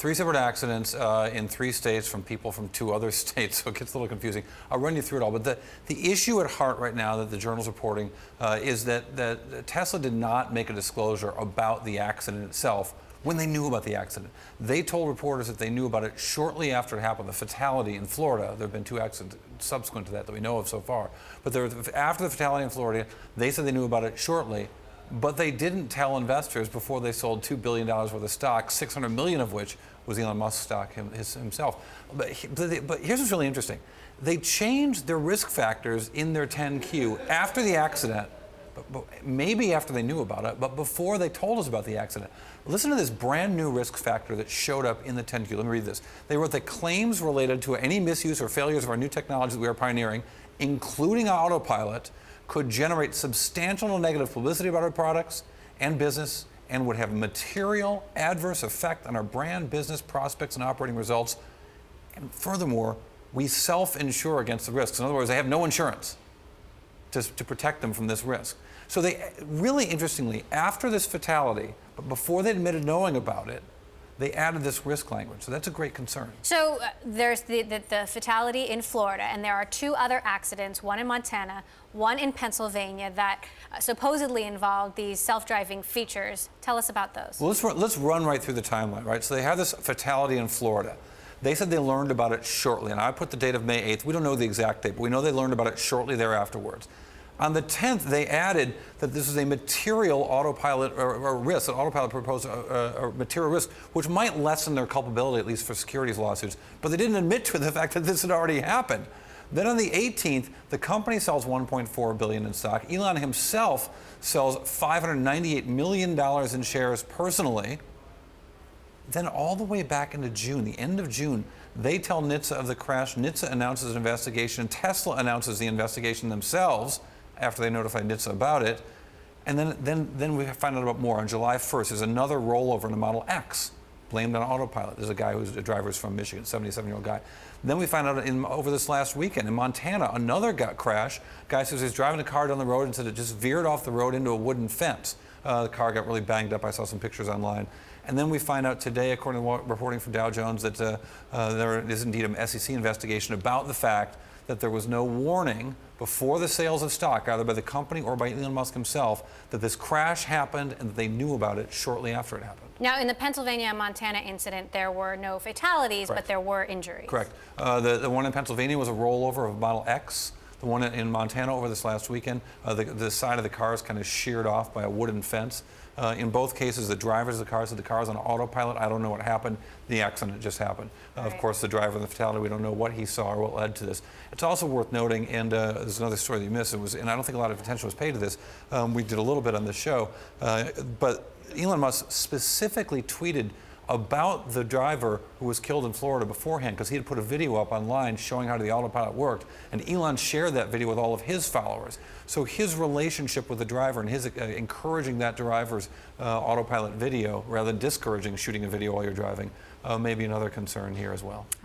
Three separate accidents in 3 states from people from 2 other states, so it gets a little confusing. I'll run you through it all. But the issue at heart right now that the journal's reporting is that Tesla did not make a disclosure about the accident itself when they knew about the accident. They told reporters that they knew about it shortly after it happened, the fatality in Florida. There have been 2 accidents subsequent to that we know of so far. But after the fatality in Florida, they said they knew about it shortly. But they didn't tell investors before they sold $2 billion worth of stock, $600 million of which was Elon Musk's stock himself. But here's what's really interesting. They changed their risk factors in their 10Q after the accident, but maybe after they knew about it, but before they told us about the accident. Listen to this brand new risk factor that showed up in the 10Q. Let me read this. They wrote that claims related to any misuse or failures of our new technology that we are pioneering, including Autopilot, could generate substantial negative publicity about our products and business and would have a material adverse effect on our brand, business prospects, and operating results. And furthermore, we self-insure against the risks. In other words, they have no insurance to protect them from this risk. So they, really interestingly, after this fatality, but before they admitted knowing about it, they added this risk language. So that's a great concern. So there's the fatality in Florida, and there are 2 other accidents, one in Montana, one in Pennsylvania, that supposedly involved these self-driving features. Tell us about those. Well, let's run right through the timeline, right? So they had this fatality in Florida. They said they learned about it shortly, and I put the date of May 8th. We don't know the exact date, but we know they learned about it shortly thereafterwards. On the 10th, they added that this is a material autopilot or risk, that Autopilot proposed a material risk, which might lessen their culpability, at least for securities lawsuits. But they didn't admit to the fact that this had already happened. Then on the 18th, the company sells $1.4 billion in stock. Elon himself sells $598 million in shares personally. Then all the way back into June, the end of June, they tell NHTSA of the crash. NHTSA announces an investigation. Tesla announces the investigation themselves after they notified NHTSA about it. And then we find out about more. On July 1st, there's another rollover in the Model X, blamed on Autopilot. There's a guy who's a driver's from Michigan, 77-year-old guy. Then we find out over this last weekend in Montana, another crash. Guy says he's driving a car down the road and said it just veered off the road into a wooden fence. The car got really banged up. I saw some pictures online. And then we find out today, according to reporting from Dow Jones, that there is indeed an SEC investigation about the fact that there was no warning before the sales of stock, either by the company or by Elon Musk himself, that this crash happened and that they knew about it shortly after it happened. Now, in the Pennsylvania and Montana incident, there were no fatalities, Correct. But there were injuries. Correct. The one in Pennsylvania was a rollover of Model X. The one in Montana over this last weekend, the side of the car is kind of sheared off by a wooden fence. In both cases, the drivers of the car said the car was on autopilot. I don't know what happened. The accident just happened. Right. Of course, the driver of the fatality, we don't know what he saw or what led to this. It's also worth noting, and there's another story that you missed, and I don't think a lot of attention was paid to this. We did a little bit on the show, but Elon Musk specifically tweeted about the driver who was killed in Florida beforehand, because he had put a video up online showing how the autopilot worked, and Elon shared that video with all of his followers. So his relationship with the driver and his encouraging that driver's autopilot video rather than discouraging shooting a video while you're driving may be another concern here as well.